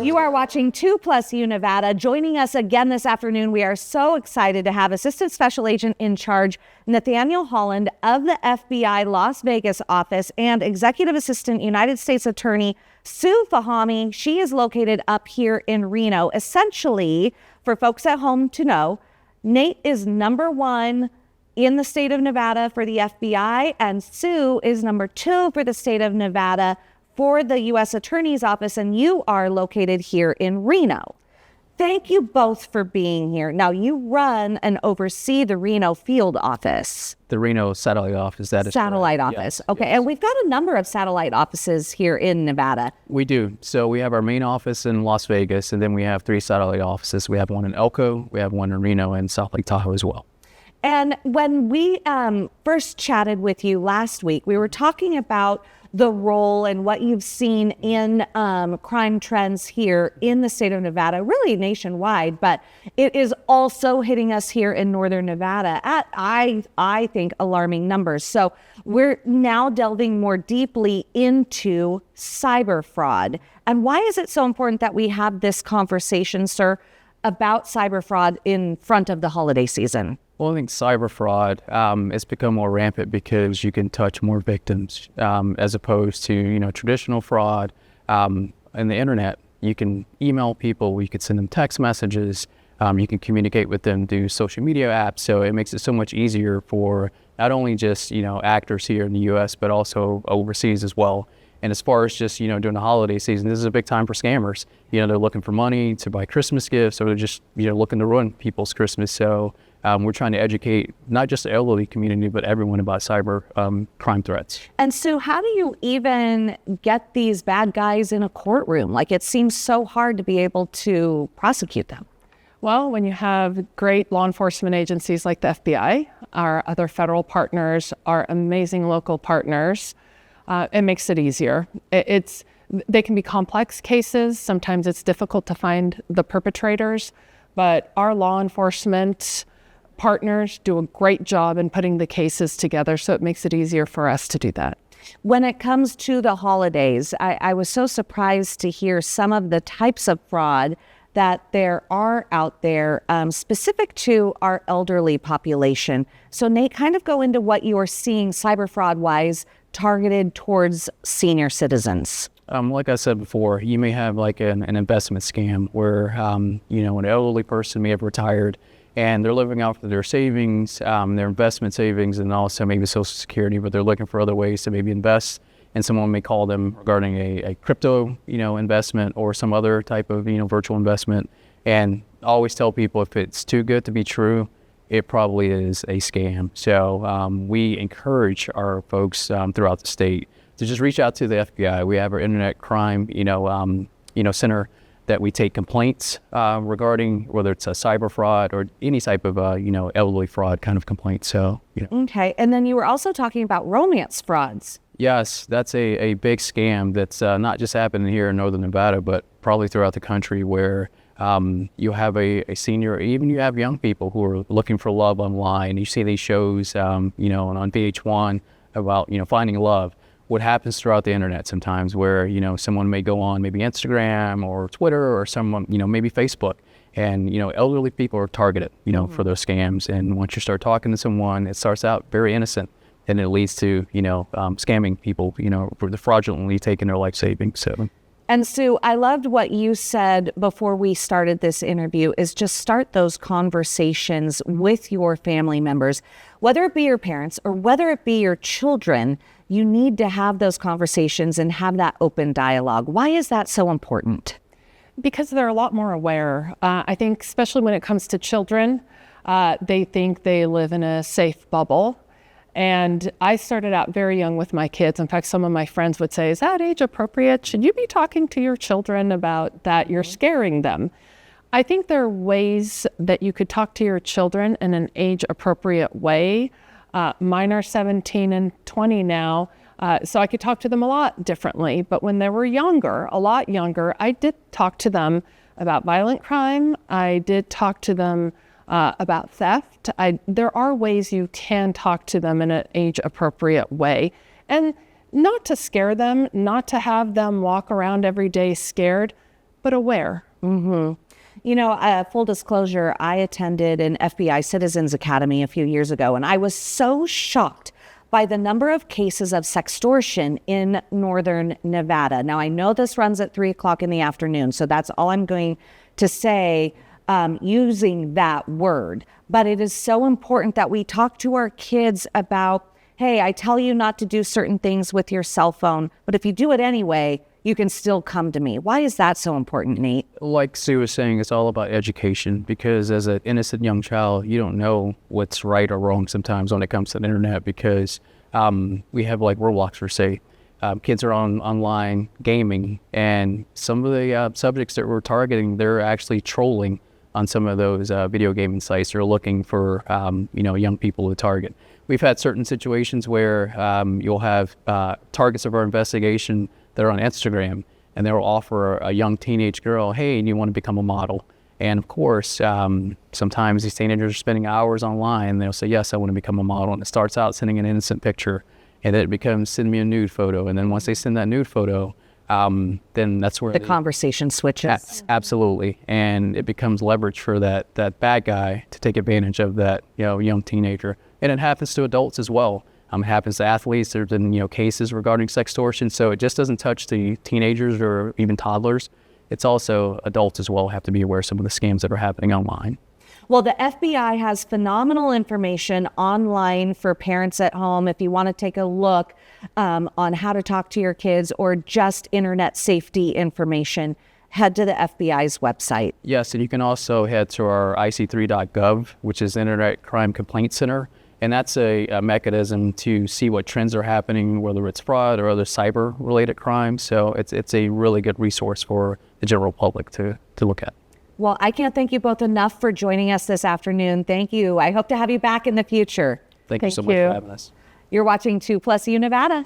You are watching 2+U Nevada. Joining us again this afternoon, we are so excited to have Assistant Special Agent in Charge Nathaniel Holland of the FBI Las Vegas office and Executive Assistant United States Attorney Sue Fahmy. She is located up here in Reno. Essentially, for folks at home to know, Nate is #1 in the state of Nevada for the FBI, and Sue is #2 for the state of Nevada for the U.S. Attorney's Office, and you are located here in Reno. Thank you both for being here. Now, you run and oversee the Reno field office. The Reno satellite office, that is Satellite correct. office. Yes, Okay, yes. And we've got a number of satellite offices here in Nevada. We do. So we have our main office in Las Vegas, and then we have 3 satellite offices. We have one in Elko, we have one in Reno, and South Lake Tahoe as well. And when we first chatted with you last week, we were talking about the role and what you've seen in crime trends here in the state of Nevada, really nationwide, but it is also hitting us here in northern Nevada at, I think, alarming numbers. So we're now delving more deeply into cyber fraud. And why is it so important that we have this conversation, sir, about cyber fraud in front of the holiday season? Well, I think cyber fraud has become more rampant because you can touch more victims as opposed to, traditional fraud. In the internet, you can email people, you can send them text messages, you can communicate with them through social media apps. So it makes it so much easier for not only just, actors here in the U.S., but also overseas as well. And as far as just, during the holiday season, this is a big time for scammers. They're looking for money to buy Christmas gifts, or they're just, looking to ruin people's Christmas. So we're trying to educate not just the elderly community, but everyone about cyber crime threats. And Sue, how do you even get these bad guys in a courtroom? Like, it seems so hard to be able to prosecute them. Well, when you have great law enforcement agencies like the FBI, our other federal partners, our amazing local partners, it makes it easier. They can be complex cases. Sometimes it's difficult to find the perpetrators, but our law enforcement partners do a great job in putting the cases together, so it makes it easier for us to do that. When it comes to the holidays, I was so surprised to hear some of the types of fraud that there are out there specific to our elderly population. So Nate, kind of go into what you are seeing cyber fraud wise targeted towards senior citizens. Like I said before, you may have like an investment scam where, an elderly person may have retired and they're living off of their savings, their investment savings, and also maybe Social Security, but they're looking for other ways to maybe invest. And someone may call them regarding a crypto, investment or some other type of, virtual investment. And I always tell people if it's too good to be true, it probably is a scam. So we encourage our folks throughout the state to just reach out to the FBI. We have our internet crime, center that we take complaints regarding whether it's a cyber fraud or any type of, elderly fraud kind of complaint. So, Okay. And then you were also talking about romance frauds. Yes, that's a big scam that's not just happening here in northern Nevada, but probably throughout the country where you have a senior, or even you have young people who are looking for love online. You see these shows, on VH1 about, finding love. What happens throughout the internet sometimes where, someone may go on maybe Instagram or Twitter or someone, maybe Facebook. And, elderly people are targeted, for those scams. And once you start talking to someone, it starts out very innocent. And it leads to, scamming people, for the fraudulently taking their life savings. So. And Sue, I loved what you said before we started this interview is just start those conversations with your family members, whether it be your parents or whether it be your children. You need to have those conversations and have that open dialogue. Why is that so important? Because they're a lot more aware. I think especially when it comes to children, they think they live in a safe bubble. And I started out very young with my kids. In fact, some of my friends would say, is that age appropriate? Should you be talking to your children about that? You're scaring them. I think there are ways that you could talk to your children in an age appropriate way. Mine are 17 and 20 now, so I could talk to them a lot differently. But when they were younger, a lot younger, I did talk to them about violent crime. I did talk to them about theft. There are ways you can talk to them in an age-appropriate way. And not to scare them, not to have them walk around every day scared, but aware. You know, full disclosure, I attended an FBI Citizens Academy a few years ago, and I was so shocked by the number of cases of sextortion in northern Nevada. Now, I know this runs at 3 o'clock in the afternoon, so that's all I'm going to say using that word. But it is so important that we talk to our kids about, hey, I tell you not to do certain things with your cell phone, but if you do it anyway, you can still come to me. Why is that so important, Nate? Like Sue was saying, it's all about education, because as an innocent young child, you don't know what's right or wrong sometimes when it comes to the internet, because we have like Roblox for say. Kids are online gaming, and some of the subjects that we're targeting, they're actually trolling on some of those video gaming sites. They're looking for young people to target. We've had certain situations where you'll have targets of our investigation that are on Instagram, and they'll offer a young teenage girl, hey, you want to become a model? And of course, sometimes these teenagers are spending hours online, and they'll say, yes, I want to become a model. And it starts out sending an innocent picture, and then it becomes, send me a nude photo. And then once they send that nude photo, then that's where the conversation switches. Absolutely. And it becomes leverage for that bad guy to take advantage of that young teenager. And it happens to adults as well. It happens to athletes. There's been cases regarding sextortion. So it just doesn't touch the teenagers or even toddlers. It's also adults as well have to be aware of some of the scams that are happening online. Well, the FBI has phenomenal information online for parents at home. If you want to take a look on how to talk to your kids or just internet safety information, head to the FBI's website. Yes, and you can also head to our ic3.gov, which is Internet Crime Complaint Center. And that's a mechanism to see what trends are happening, whether it's fraud or other cyber-related crimes. So it's a really good resource for the general public to look at. Well, I can't thank you both enough for joining us this afternoon. Thank you. I hope to have you back in the future. Thank you so much for having us. You're watching 2 Plus U Nevada.